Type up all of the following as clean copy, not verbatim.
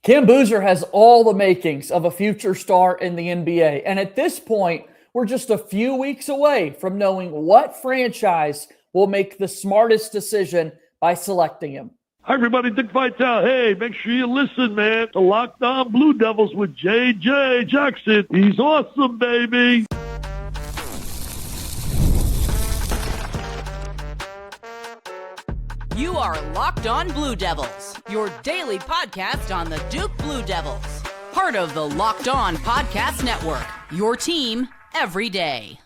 Cam Boozer has all the makings of a future star in the NBA. And at this point, we're just a few weeks away from knowing what franchise will make the smartest decision by selecting him. Hi, everybody. Dick Vitale. Hey, make sure you listen, man, to Locked On Blue Devils with J.J. Jackson. He's awesome, baby. You are Locked On Blue Devils, your daily podcast on the Duke Blue Devils. Part of the Locked On Podcast Network, your team every day.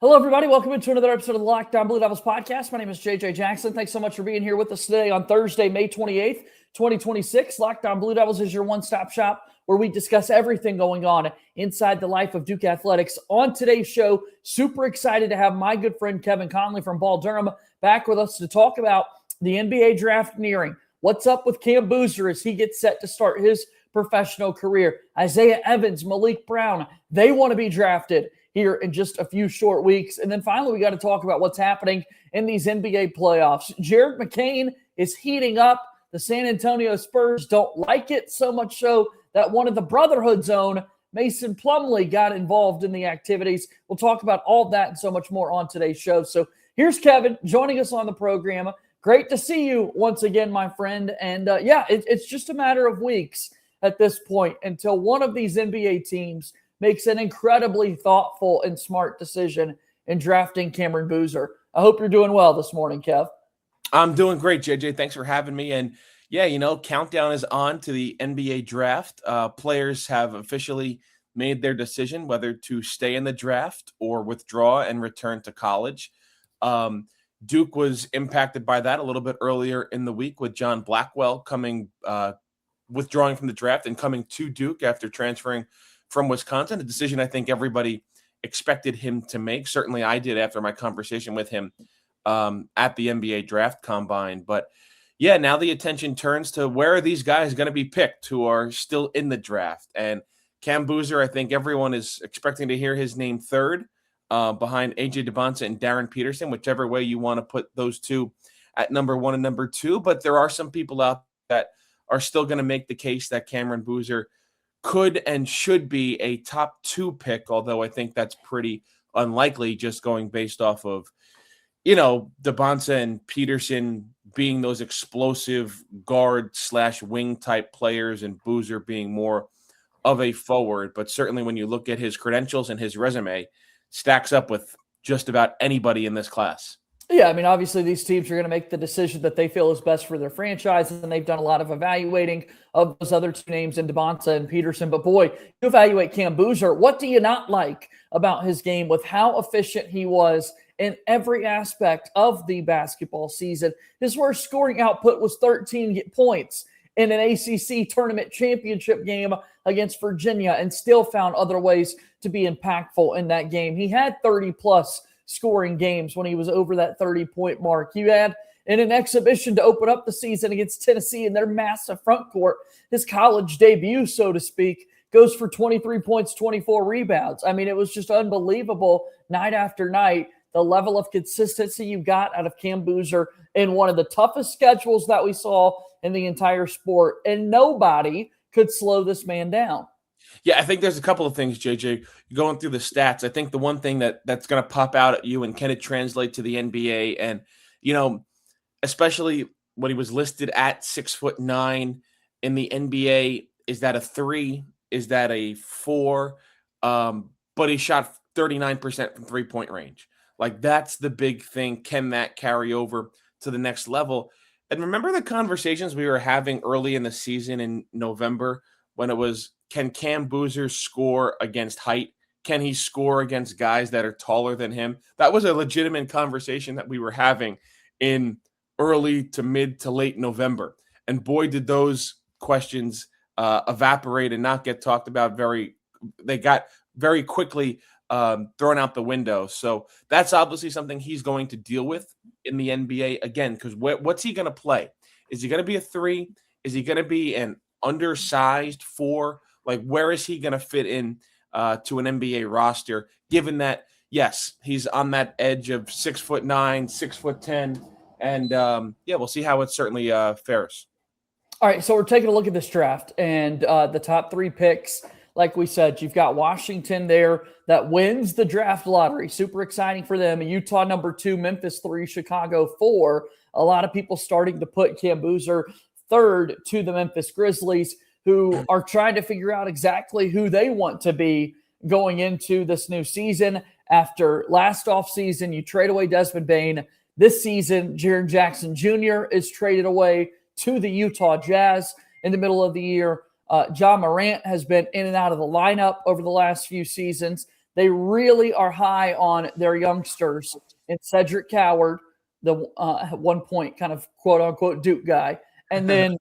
Hello, everybody. Welcome into another episode of the Locked On Blue Devils podcast. My name is JJ Jackson. Thanks so much for being here with us today on Thursday, May 28th, 2026. Locked On Blue Devils is your one-stop shop where we discuss everything going on inside the life of Duke Athletics. On today's show, super excited to have my good friend Kevin Connelly from Ball Durham back with us to talk about the NBA draft nearing. What's up with Cam Boozer as he gets set to start his professional career? Isaiah Evans, Maliq Brown, they want to be drafted here in just a few short weeks. And then finally, we got to talk about what's happening in these NBA playoffs. Jared McCain is heating up. The San Antonio Spurs don't like it, so much so that one of the Brotherhood's own, Mason Plumlee, got involved in the activities. We'll talk about all that and so much more on today's show. So here's Kevin joining us on the program. Great to see you once again, my friend. And it's just a matter of weeks at this point until one of these NBA teams makes an incredibly thoughtful and smart decision in drafting Cameron Boozer. I hope you're doing well this morning, Kev. I'm doing great, JJ. Thanks for having me. And yeah, countdown is on to the NBA draft. Players have officially made their decision whether to stay in the draft or withdraw and return to college. Duke was impacted by that a little bit earlier in the week with John Blackwell withdrawing from the draft and coming to Duke after transferring from Wisconsin, a decision I think everybody expected him to make. Certainly I did after my conversation with him at the NBA draft combine. But yeah, now the attention turns to where are these guys going to be picked who are still in the draft. And Cam Boozer, I think everyone is expecting to hear his name third behind A.J. DeBonsa and Darren Peterson, whichever way you want to put those two at number one and number two. But there are some people out that are still going to make the case that Cameron Boozer could and should be a top 2 pick, although I think that's pretty unlikely just going based off of, DeBonsa and Peterson being those explosive guard/wing type players and Boozer being more of a forward. But certainly when you look at his credentials and his resume, stacks up with just about anybody in this class. Yeah, I mean, obviously these teams are going to make the decision that they feel is best for their franchise, and they've done a lot of evaluating of those other two names in DeBonsa and Peterson. But boy, you evaluate Cam Boozer. What do you not like about his game with how efficient he was in every aspect of the basketball season? His worst scoring output was 13 points in an ACC tournament championship game against Virginia and still found other ways to be impactful in that game. He had 30-plus scoring games when he was over that 30-point mark. You had in an exhibition to open up the season against Tennessee in their massive front court, his college debut, so to speak, goes for 23 points, 24 rebounds. I mean, it was just unbelievable night after night, the level of consistency you got out of Cam Boozer in one of the toughest schedules that we saw in the entire sport, and nobody could slow this man down. Yeah, I think there's a couple of things, JJ, going through the stats. I think the one thing that's going to pop out at you and can it translate to the NBA, and, especially when he was listed at 6'9" in the NBA, is that a 3? Is that a 4? But he shot 39% from 3-point range. Like, that's the big thing. Can that carry over to the next level? And remember the conversations we were having early in the season in November when it was, can Cam Boozer score against height? Can he score against guys that are taller than him? That was a legitimate conversation that we were having in early to mid to late November. And boy, did those questions evaporate and not get talked about they got very quickly thrown out the window. So that's obviously something he's going to deal with in the NBA again, because what's he going to play? Is he going to be a 3? Is he going to be an undersized 4? Like, where is he going to fit in to an NBA roster, given that, yes, he's on that edge of 6'9", 6'10", and we'll see how it certainly fares. All right, so we're taking a look at this draft and the top 3 picks. Like we said, you've got Washington there that wins the draft lottery. Super exciting for them. Utah number 2, Memphis 3, Chicago 4. A lot of people starting to put Cam Boozer third to the Memphis Grizzlies, who are trying to figure out exactly who they want to be going into this new season. After last offseason, you trade away Desmond Bane. This season, Jaren Jackson Jr. is traded away to the Utah Jazz in the middle of the year. John Morant has been in and out of the lineup over the last few seasons. They really are high on their youngsters and Cedric Coward, the at one point kind of quote-unquote Duke guy, and then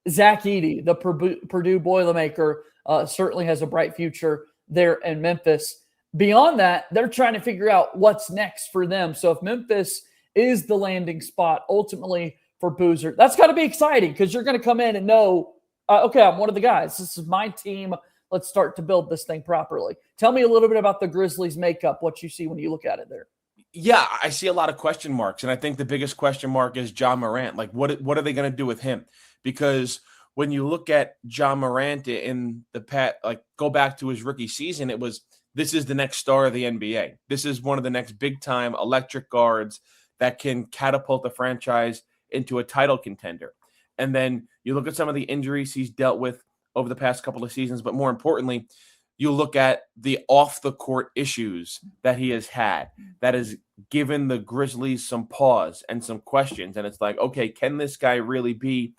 Zach Edey, the Purdue Boilermaker, certainly has a bright future there in Memphis. Beyond that, they're trying to figure out what's next for them. So if Memphis is the landing spot ultimately for Boozer, that's got to be exciting because you're going to come in and know, okay, I'm one of the guys. This is my team. Let's start to build this thing properly. Tell me a little bit about the Grizzlies' makeup, what you see when you look at it there. Yeah, I see a lot of question marks, and I think the biggest question mark is John Morant. Like, what are they going to do with him? Because when you look at John Morant in the past, like go back to his rookie season, it was, this is the next star of the NBA. This is one of the next big-time electric guards that can catapult the franchise into a title contender. And then you look at some of the injuries he's dealt with over the past couple of seasons, but more importantly, you look at the off-the-court issues that he has had that has given the Grizzlies some pause and some questions. And it's like, okay, can this guy really be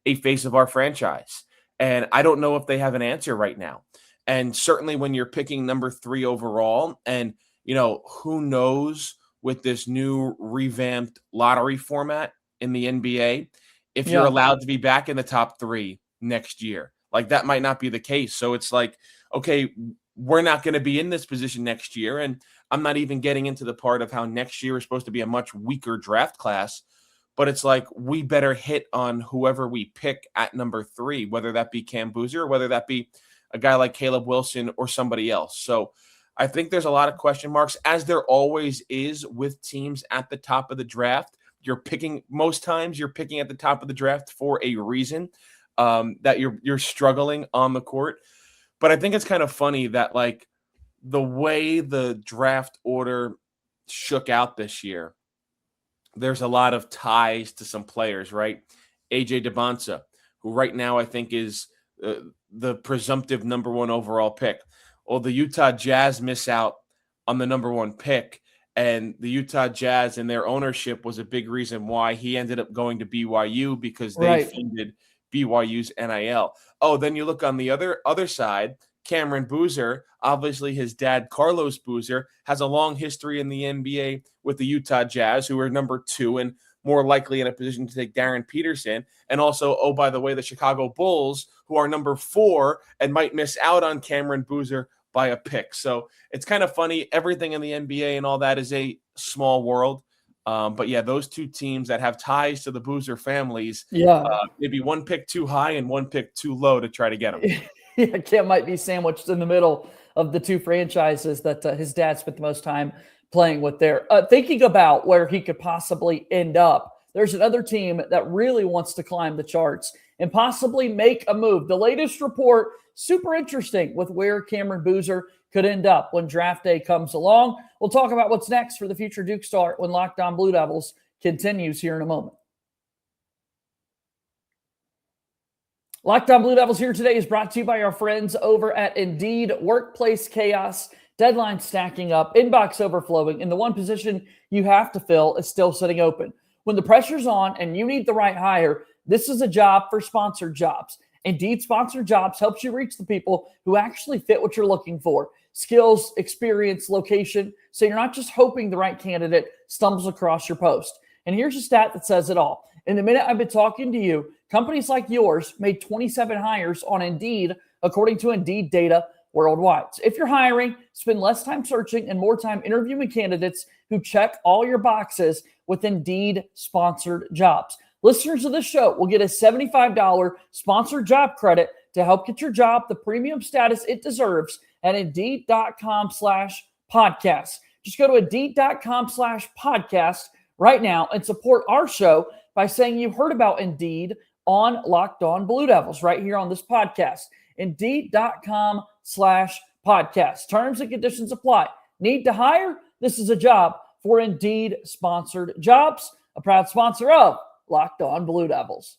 a face of our franchise? And I don't know if they have an answer right now. And certainly when you're picking number 3 overall, and, you know, who knows with this new revamped lottery format in the NBA, if you're allowed to be back in the top 3 next year. Like, that might not be the case. So it's like, okay, we're not going to be in this position next year. And I'm not even getting into the part of how next year is supposed to be a much weaker draft class. But it's like, we better hit on whoever we pick at number 3, whether that be Cam Boozer or whether that be a guy like Caleb Wilson or somebody else. So I think there's a lot of question marks, as there always is with teams at the top of the draft. Most times you're picking at the top of the draft for a reason, that you're struggling on the court. But I think it's kind of funny that, like, the way the draft order shook out this year, there's a lot of ties to some players, right? AJ DeBonsa, who right now I think is the presumptive number 1 overall pick. Well, the Utah Jazz miss out on the number 1 pick, and the Utah Jazz and their ownership was a big reason why he ended up going to BYU, because they funded BYU's NIL. Oh, then you look on the other side, Cameron Boozer, obviously his dad, Carlos Boozer, has a long history in the NBA with the Utah Jazz, who are number 2 and more likely in a position to take Darren Peterson. And also, oh, by the way, the Chicago Bulls, who are number 4 and might miss out on Cameron Boozer by a pick. So it's kind of funny. Everything in the NBA and all that is a small world. But yeah, those 2 teams that have ties to the Boozer families, maybe 1 pick too high and 1 pick too low to try to get them. Yeah, Cam might be sandwiched in the middle of the 2 franchises that his dad spent the most time playing with there. Thinking about where he could possibly end up, there's another team that really wants to climb the charts and possibly make a move. The latest report, super interesting with where Cameron Boozer could end up when draft day comes along. We'll talk about what's next for the future Duke star when Locked On Blue Devils continues here in a moment. Locked On Blue Devils here today is brought to you by our friends over at Indeed. Workplace chaos, deadline stacking up, inbox overflowing, and the one position you have to fill is still sitting open. When the pressure's on and you need the right hire, this is a job for sponsored jobs. Indeed Sponsored Jobs helps you reach the people who actually fit what you're looking for. Skills, experience, location, so you're not just hoping the right candidate stumbles across your post. And here's a stat that says it all. In the minute I've been talking to you, companies like yours made 27 hires on Indeed, according to Indeed data worldwide. So if you're hiring, spend less time searching and more time interviewing candidates who check all your boxes with Indeed Sponsored Jobs. Listeners of this show will get a $75 sponsored job credit to help get your job the premium status it deserves at Indeed.com/podcast. Just go to Indeed.com/podcast right now and support our show by saying you heard about Indeed on Locked On Blue Devils right here on this podcast. Indeed.com/podcast. Terms and conditions apply. Need to hire? This is a job for Indeed sponsored jobs, a proud sponsor of Locked On Blue Devils.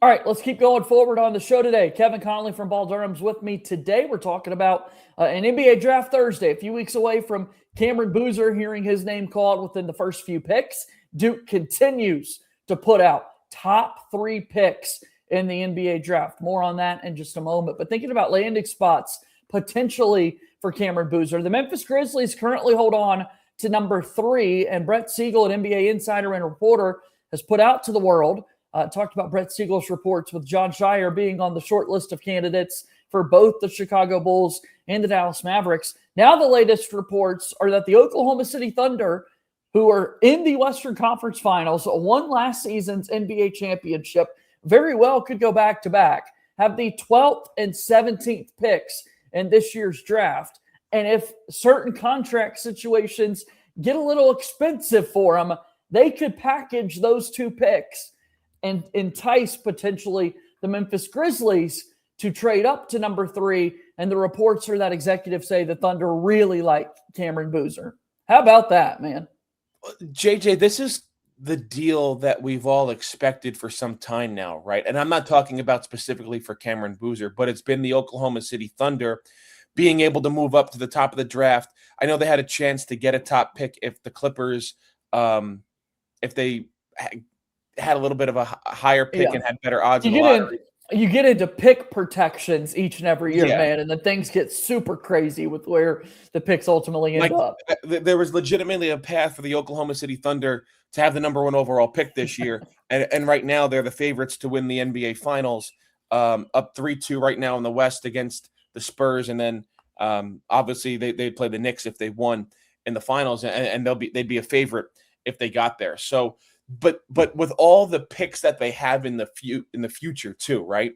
All right, let's keep going forward on the show today. Kevin Connelly from Ball Durham's with me today. We're talking about an NBA Draft Thursday, a few weeks away from Cameron Boozer hearing his name called within the first few picks. Duke continues to put out top 3 picks in the NBA draft. More on that in just a moment. But thinking about landing spots potentially for Cameron Boozer, the Memphis Grizzlies currently hold on to number 3, and Brett Siegel, an NBA insider and reporter, has put out to the world, talked about Brett Siegel's reports with Jon Scheyer being on the short list of candidates for both the Chicago Bulls and the Dallas Mavericks. Now the latest reports are that the Oklahoma City Thunder, who are in the Western Conference Finals, won last season's NBA championship, very well could go back-to-back, have the 12th and 17th picks in this year's draft. And if certain contract situations get a little expensive for them, they could package those 2 picks and entice potentially the Memphis Grizzlies to trade up to number 3. And the reports are that executives say the Thunder really like Cameron Boozer. How about that, man? JJ, this is the deal that we've all expected for some time now, right? And I'm not talking about specifically for Cameron Boozer, but it's been the Oklahoma City Thunder being able to move up to the top of the draft. I know they had a chance to get a top pick if the Clippers, if they had a little bit of a higher pick and had better odds in the lottery. You get into pick protections each and every year, man, and then things get super crazy with where the picks ultimately end up. There was legitimately a path for the Oklahoma City Thunder to have the number 1 overall pick this year, and right now they're the favorites to win the NBA Finals, up 3-2 right now in the West against the Spurs, and then obviously they'd play the Knicks if they won in the Finals, and they'd be a favorite if they got there. So. But with all the picks that they have in the future too, right?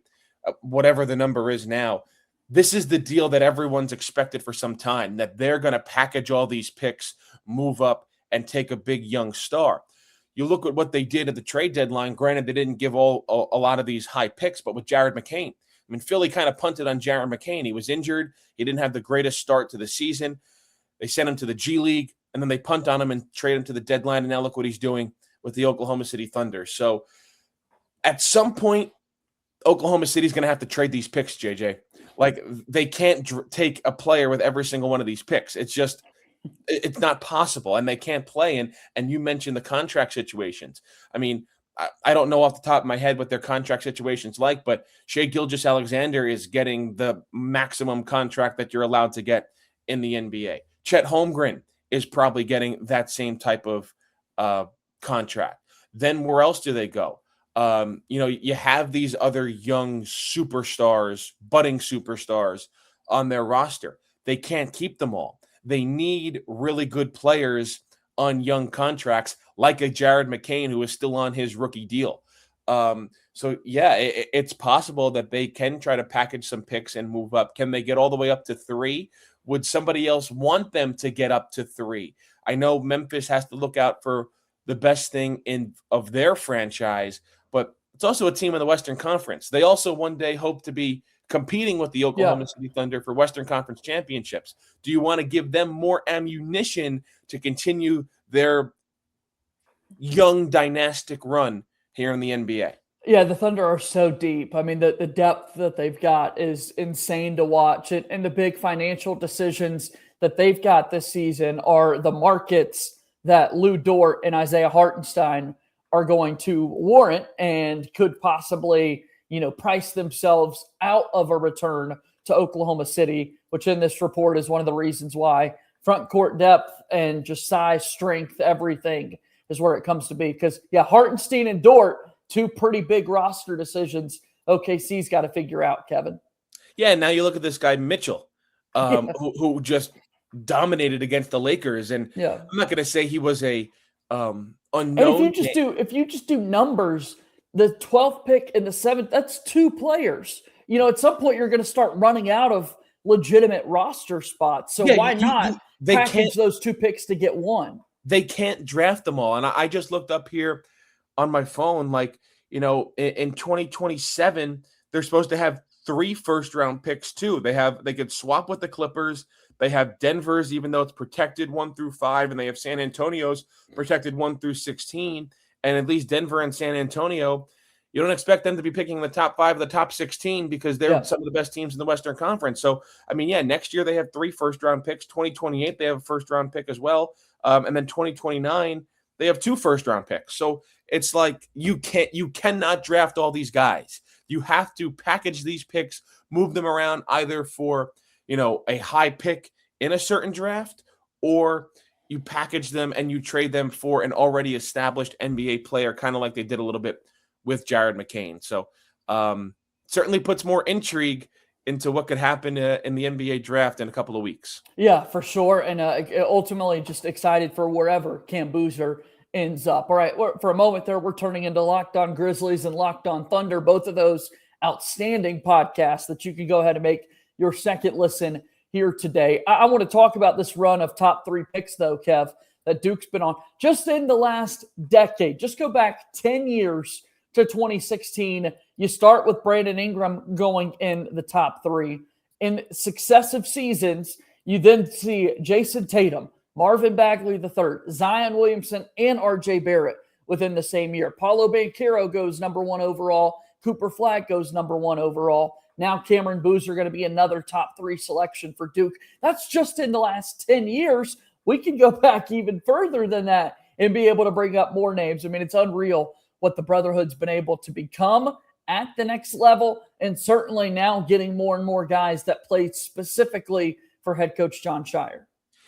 Whatever the number is now, this is the deal that everyone's expected for some time, that they're going to package all these picks, move up, and take a big young star. You look at what they did at the trade deadline. Granted, they didn't give a lot of these high picks, but with Jared McCain. I mean, Philly kind of punted on Jared McCain. He was injured. He didn't have the greatest start to the season. They sent him to the G League, and then they punt on him and trade him to the deadline, and now look what he's doing with the Oklahoma City Thunder. So at some point, Oklahoma City's going to have to trade these picks, JJ. Like, they can't take a player with every single one of these picks. It's not possible, and they can't play. And you mentioned the contract situations. I mean, I don't know off the top of my head what their contract situation's like, but Shai Gilgeous-Alexander is getting the maximum contract that you're allowed to get in the NBA. Chet Holmgren is probably getting that same type of contract. Then where else do they go? You have these other young superstars, budding superstars on their roster. They can't keep them all. They need really good players on young contracts, like a Jared McCain, who is still on his rookie deal. It's possible that they can try to package some picks and move up. Can they get all the way up to 3? Would somebody else want them to get up to 3? I know Memphis has to look out for the best thing of their franchise, but it's also a team in the Western Conference. They also one day hope to be competing with the Oklahoma City Thunder for Western Conference championships. Do you want to give them more ammunition to continue their young dynastic run here in the NBA? Yeah, the Thunder are so deep. I mean, the depth that they've got is insane to watch. And the big financial decisions that they've got this season are the markets that Lou Dort and Isaiah Hartenstein are going to warrant and could possibly, price themselves out of a return to Oklahoma City, which in this report is one of the reasons why front court depth and just size, strength, everything is where it comes to be. Because, Hartenstein and Dort, 2 pretty big roster decisions OKC's got to figure out, Kevin. Yeah, now you look at this guy, Mitchell, who just dominated against the Lakers, and I'm not going to say he was a unknown. And if you just do numbers, the 12th pick and the 7th, that's 2 players. At some point you're going to start running out of legitimate roster spots. So why not package those 2 picks to get 1? they can't draft them all. And I just looked up here on my phone, like, in 2027, they're supposed to have 3 first-round picks too. They could swap with the Clippers. They have Denver's, even though it's protected 1 through 5, and they have San Antonio's protected 1 through 16. And at least Denver and San Antonio, you don't expect them to be picking the top 5 of the top 16 because they're some of the best teams in the Western Conference. So, next year they have 3 first-round picks. 2028, they have a first-round pick as well. And then 2029, they have 2 first-round picks. So it's like you cannot draft all these guys. You have to package these picks, move them around either for, a high pick in a certain draft, or you package them and you trade them for an already established NBA player, kind of like they did a little bit with Jared McCain. So certainly puts more intrigue into what could happen in the NBA draft in a couple of weeks. Yeah, for sure. And ultimately just excited for wherever Cam Boozer ends up. All right, for a moment there, we're turning into Locked On Grizzlies and Locked On Thunder, both of those outstanding podcasts that you can go ahead and make your second listen here today. I want to talk about this run of top 3 picks, though, Kev, that Duke's been on just in the last decade. Just go back 10 years to 2016. You start with Brandon Ingram going in the top 3. In successive seasons, you then see Jason Tatum, Marvin Bagley III, Zion Williamson, and RJ Barrett within the same year. Paolo Banchero goes number 1 overall. Cooper Flagg goes number 1 overall. Now Cameron Boozer going to be another top 3 selection for Duke. That's just in the last 10 years. We can go back even further than that and be able to bring up more names. It's unreal what the Brotherhood's been able to become at the next level, and certainly now getting more and more guys that play specifically for head coach Jon Scheyer.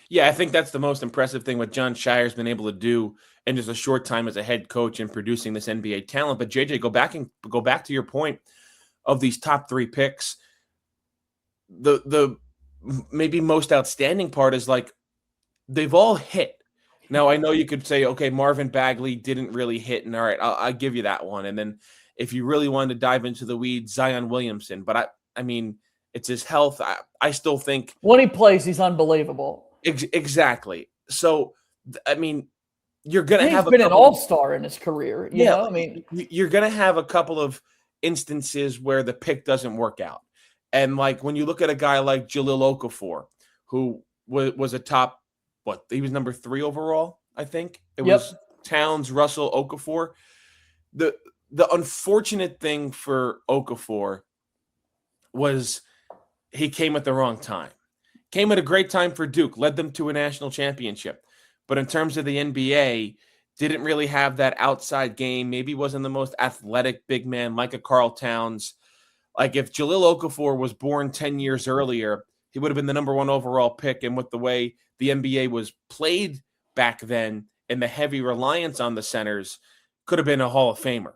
Yeah, I think that's the most impressive thing what Jon Scheyer's been able to do in just a short time as a head coach and producing this NBA talent. But JJ, go back to your point of these top 3 picks. The maybe most outstanding part is like they've all hit. Now I know you could say, okay, Marvin Bagley didn't really hit, and all right, I'll give you that one. And then if you really wanted to dive into the weeds, Zion Williamson. But it's his health. I still think when he plays, he's unbelievable. Exactly. So, you're going to have been an all-star in his career. You know? You're going to have a couple of instances where the pick doesn't work out. And like when you look at a guy like Jahlil Okafor, who was a top, he was number 3 overall, I think. It was Towns, Russell, Okafor. The unfortunate thing for Okafor was he came at the wrong time. Came at a great time for Duke, led them to a national championship. But in terms of the NBA, didn't really have that outside game. Maybe wasn't the most athletic big man like a Karl Towns. Like if Jahlil Okafor was born 10 years earlier, he would have been the number 1 overall pick. And with the way the NBA was played back then and the heavy reliance on the centers, could have been a Hall of Famer.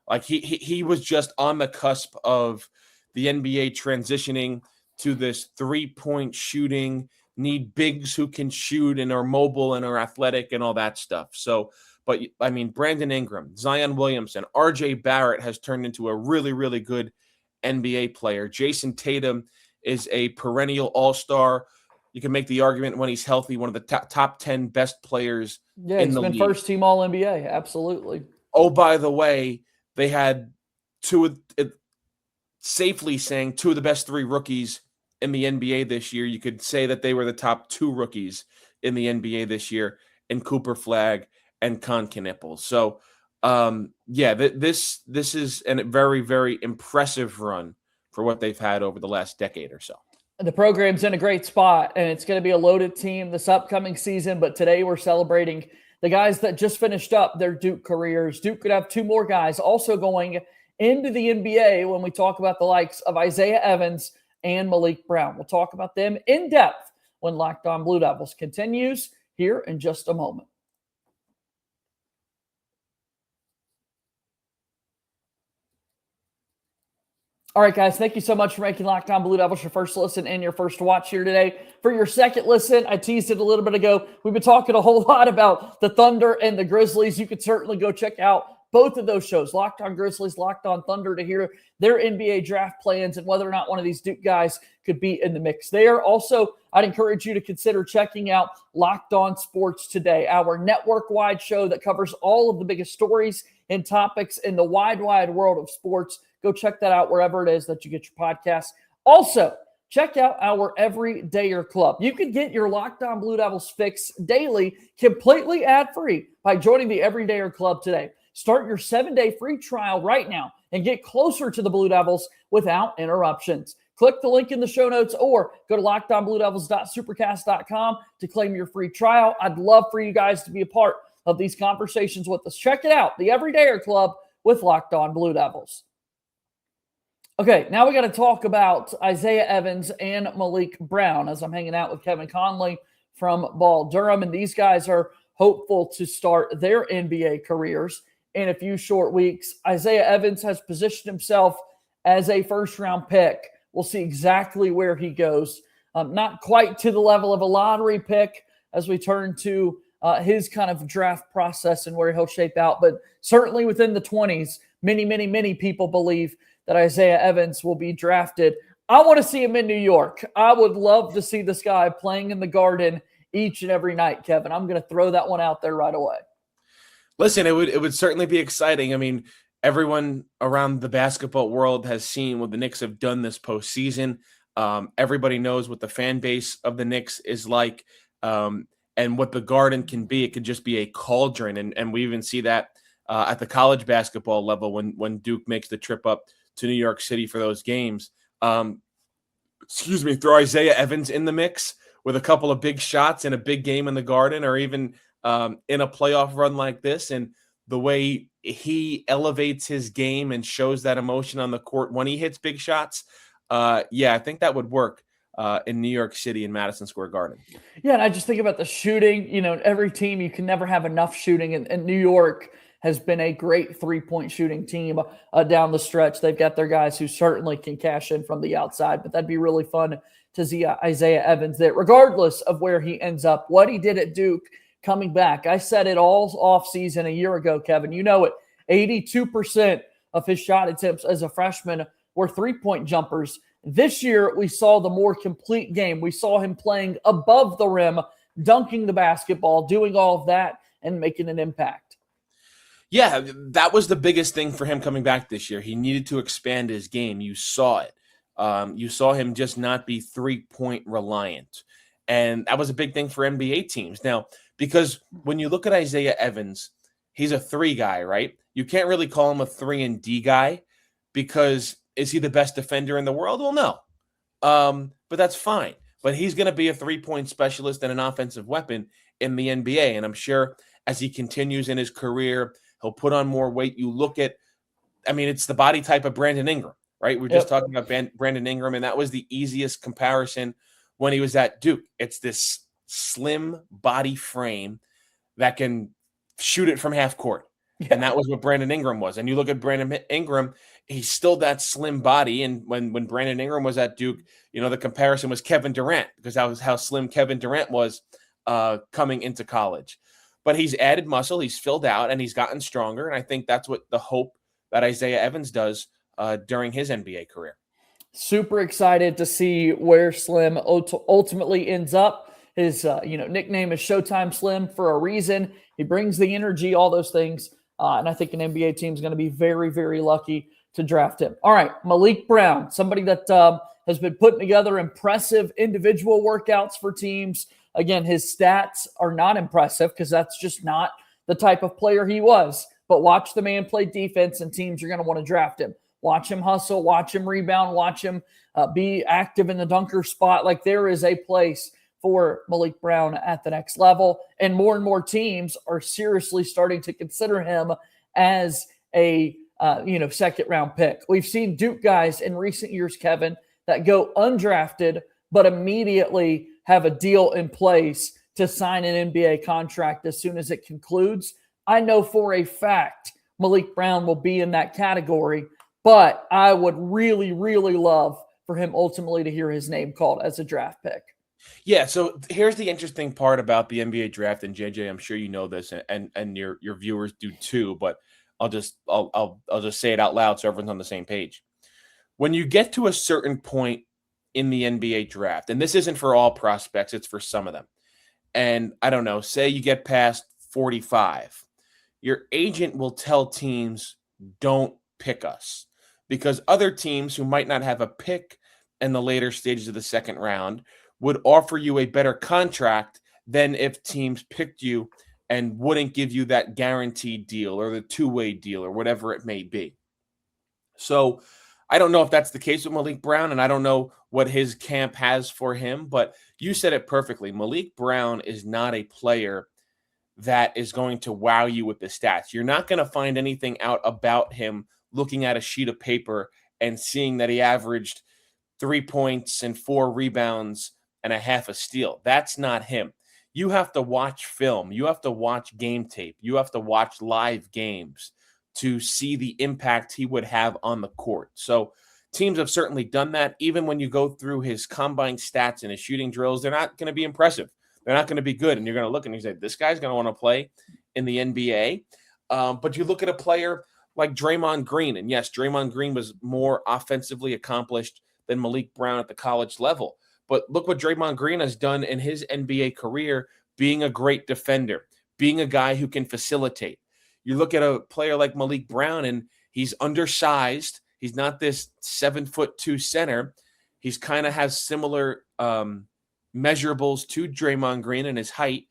Like he was just on the cusp of the NBA transitioning to this 3-point shooting, need bigs who can shoot and are mobile and are athletic and all that stuff. So, but Brandon Ingram, Zion Williamson, RJ Barrett has turned into a really, really good NBA player. Jason Tatum is a perennial all-star. You can make the argument when he's healthy, one of the top 10 best players in the league. He's been first team All-NBA. Absolutely. Oh, by the way, they had safely saying 2 of the best 3 rookies in the NBA this year. You could say that they were the top 2 rookies in the NBA this year in Cooper Flagg and Con Knippel. So, this is a very, very impressive run for what they've had over the last decade or so. The program's in a great spot, and it's going to be a loaded team this upcoming season. But today we're celebrating the guys that just finished up their Duke careers. Duke could have 2 more guys also going into the NBA when we talk about the likes of Isaiah Evans and Maliq Brown. We'll talk about them in depth when Locked On Blue Devils continues here in just a moment. All right, guys, thank you so much for making Locked On Blue Devils your first listen and your first watch here today. For your second listen, I teased it a little bit ago. We've been talking a whole lot about the Thunder and the Grizzlies. You could certainly go check out both of those shows, Locked On Grizzlies, Locked On Thunder, to hear their NBA draft plans and whether or not one of these Duke guys could be in the mix there. Also, I'd encourage you to consider checking out Locked On Sports Today, our network-wide show that covers all of the biggest stories and topics in the wide world of sports. Go check that out wherever it is that you get your podcasts. Also, check out our Everydayer Club. You can get your Locked On Blue Devils fix daily, completely ad-free, by joining the Everydayer Club today. Start your 7-day free trial right now and get closer to the Blue Devils without interruptions. Click the link in the show notes or go to lockedonbluedevils.supercast.com to claim your free trial. I'd love for you guys to be a part of these conversations with us. Check it out, the Everydayer Club with Locked On Blue Devils. Okay, now we got to talk about Isaiah Evans and Maliq Brown, as I'm hanging out with Kevin Connelly from Ball Durham, and these guys are hopeful to start their NBA careers in a few short weeks. Isaiah Evans has positioned himself as a first-round pick. We'll see exactly where he goes. Not quite to the level of a lottery pick as we turn to his kind of draft process and where he'll shape out, but certainly within the 20s, many people believe that Isaiah Evans will be drafted. I want to see him in New York. I would love to see this guy playing in the Garden each and every night, Kevin. I'm going to throw that one out there right away. Listen, it would certainly be exciting. I mean, everyone around the basketball world has seen what the Knicks have done this postseason. Everybody knows what the fan base of the Knicks is like, and what the Garden can be. It could just be a cauldron, and we even see that at the college basketball level when Duke makes the trip up to New York City for those games. Throw Isaiah Evans in the mix with a couple of big shots in a big game in the Garden, or even in a playoff run like this, and the way he elevates his game and shows that emotion on the court when he hits big shots. I think that would work in New York City in Madison Square Garden. Yeah, and I just think about the shooting. You know, every team, you can never have enough shooting, and New York has been a great three-point shooting team down the stretch. They've got their guys who certainly can cash in from the outside, but that'd be really fun to see Isaiah Evans there, regardless of where he ends up, what he did at Duke coming back. I said it all offseason a year ago, Kevin. You know it. 82% of his shot attempts as a freshman were three-point jumpers. This year, we saw the more complete game. We saw him playing above the rim, dunking the basketball, doing all of that, and making an impact. Yeah, that was the biggest thing for him coming back this year. He needed to expand his game. You saw it. You saw him just not be three-point reliant. And that was a big thing for NBA teams. Now, because when you look at Isaiah Evans, he's a three guy, right? You can't really call him a 3-and-D guy, because is he the best defender in the world? Well, no. But that's fine. But he's going to be a three-point specialist and an offensive weapon in the NBA. And I'm sure as he continues in his career, he'll put on more weight. You look at, it's the body type of Brandon Ingram, right? We're just talking about Brandon Ingram, and that was the easiest comparison when he was at Duke. It's this slim body frame that can shoot it from half court. Yeah. And that was what Brandon Ingram was. And you look at Brandon Ingram, he's still that slim body. And when Brandon Ingram was at Duke, the comparison was Kevin Durant, because that was how slim Kevin Durant was coming into college. But he's added muscle, he's filled out, and he's gotten stronger. And I think that's what the hope that Isaiah Evans does during his NBA career. Super excited to see where Slim ultimately ends up. His nickname is Showtime Slim for a reason. He brings the energy, all those things. And I think an NBA team is going to be very, very lucky to draft him. All right, Maliq Brown, somebody that has been putting together impressive individual workouts for teams. Again, his stats are not impressive because that's just not the type of player he was. But watch the man play defense, and teams are going to want to draft him. Watch him hustle, watch him rebound, watch him be active in the dunker spot. Like, there is a place for Maliq Brown at the next level. And more teams are seriously starting to consider him as a second-round pick. We've seen Duke guys in recent years, Kevin, that go undrafted but immediately have a deal in place to sign an NBA contract as soon as it concludes. I know for a fact Maliq Brown will be in that category, but I would really, really love for him ultimately to hear his name called as a draft pick. Yeah, so here's the interesting part about the NBA draft, and JJ, I'm sure you know this, and your viewers do too, but I'll just say it out loud so everyone's on the same page. When you get to a certain point in the NBA draft, and this isn't for all prospects, it's for some of them. And I don't know, say you get past 45, your agent will tell teams, don't pick us, because other teams who might not have a pick in the later stages of the second round would offer you a better contract than if teams picked you and wouldn't give you that guaranteed deal or the two-way deal or whatever it may be. So I don't know if that's the case with Maliq Brown, and I don't know what his camp has for him, but you said it perfectly. Maliq Brown is not a player that is going to wow you with the stats. You're not going to find anything out about him looking at a sheet of paper and seeing that he averaged 3 points and 4 rebounds and a half a steal. That's not him. You have to watch film. You have to watch game tape. You have to watch live games to see the impact he would have on the court. So teams have certainly done that. Even when you go through his combine stats and his shooting drills, they're not going to be impressive. They're not going to be good. And you're going to look and you say, this guy's going to want to play in the NBA. But you look at a player like Draymond Green. And yes, Draymond Green was more offensively accomplished than Maliq Brown at the college level. But look what Draymond Green has done in his NBA career, being a great defender, being a guy who can facilitate. You look at a player like Maliq Brown, and he's undersized. He's not this 7'2" center. He's kind of has similar measurables to Draymond Green in his height.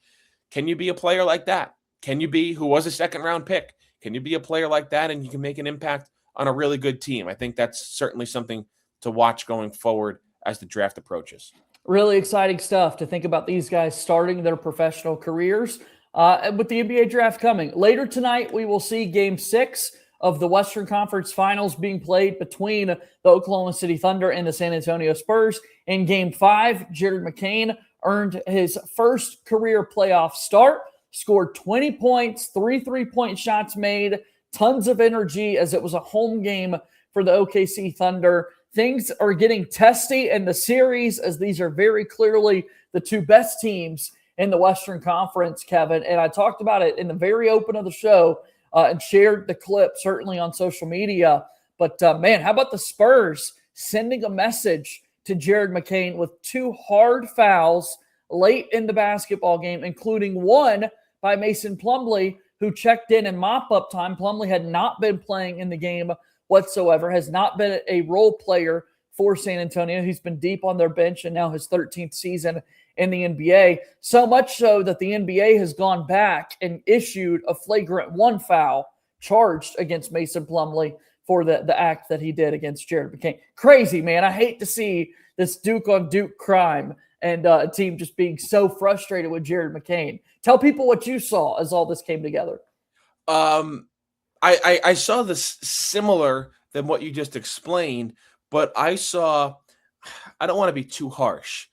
Can you be a player like that? Can you be, who was a second-round pick, can you be a player like that and you can make an impact on a really good team? I think that's certainly something to watch going forward as the draft approaches. Really exciting stuff to think about these guys starting their professional careers with the NBA draft coming. Later tonight, we will see Game 6 of the Western Conference Finals being played between the Oklahoma City Thunder and the San Antonio Spurs. In Game 5, Jared McCain earned his first career playoff start, scored 20 points, 3 3-point shots made, tons of energy as it was a home game for the OKC Thunder. Things are getting testy in the series as these are very clearly the two best teams in the Western Conference, Kevin. And I talked about it in the very open of the show and shared the clip certainly on social media. But, man, how about the Spurs sending a message to Jared McCain with 2 hard fouls late in the basketball game, including one by Mason Plumlee, who checked in mop-up time. Plumlee had not been playing in the game whatsoever, has not been a role player for San Antonio. He's been deep on their bench and now his 13th season in the NBA. So much so that the NBA has gone back and issued a flagrant 1 foul charged against Mason Plumlee for the act that he did against Jared McCain. Crazy, man. I hate to see this Duke-on-Duke crime and a team just being so frustrated with Jared McCain. Tell people what you saw as all this came together. I saw this similar than what you just explained, but I saw, I don't want to be too harsh,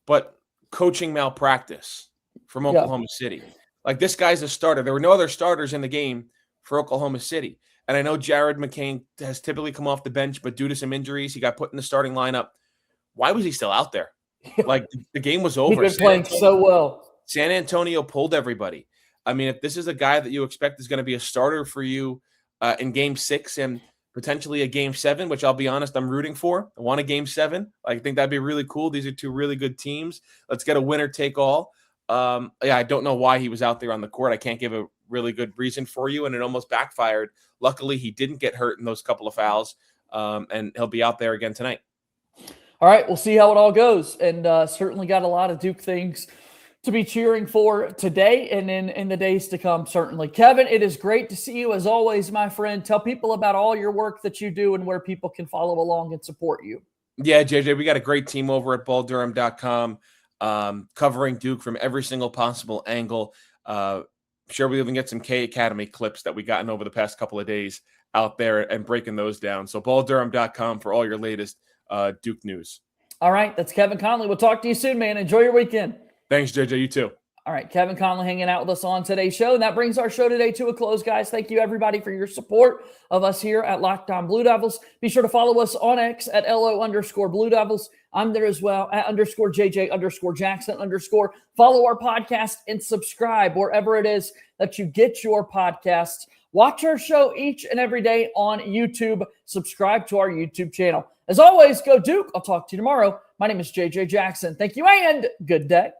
but coaching malpractice from Oklahoma City. Like, this guy's a starter. There were no other starters in the game for Oklahoma City. And I know Jared McCain has typically come off the bench, but due to some injuries, he got put in the starting lineup. Why was he still out there? Like, the game was over. He's been playing so well. San Antonio pulled everybody. I mean, if this is a guy that you expect is going to be a starter for you in Game 6 and potentially a Game 7, which I'll be honest, I'm rooting for. I want a Game 7. I think that'd be really cool. These are 2 really good teams. Let's get a winner take all. I don't know why he was out there on the court. I can't give a really good reason for you, and it almost backfired. Luckily, he didn't get hurt in those couple of fouls, and he'll be out there again tonight. All right, we'll see how it all goes, and certainly got a lot of Duke things to be cheering for today and in the days to come, certainly. Kevin, it is great to see you as always, my friend. Tell people about all your work that you do and where people can follow along and support you. Yeah, JJ, we got a great team over at balldurham.com covering Duke from every single possible angle. Sure, we even get some K Academy clips that we gotten over the past couple of days out there and breaking those down. So balldurham.com for all your latest Duke news. All right, that's Kevin Connelly. We'll talk to you soon, man. Enjoy your weekend. Thanks, JJ. You too. All right, Kevin Connelly hanging out with us on today's show. And that brings our show today to a close, guys. Thank you, everybody, for your support of us here at Locked On Blue Devils. Be sure to follow us on X at LO_Blue Devils. I'm there as well at _JJ_Jackson_. Follow our podcast and subscribe wherever it is that you get your podcasts. Watch our show each and every day on YouTube. Subscribe to our YouTube channel. As always, go Duke. I'll talk to you tomorrow. My name is JJ Jackson. Thank you and good day.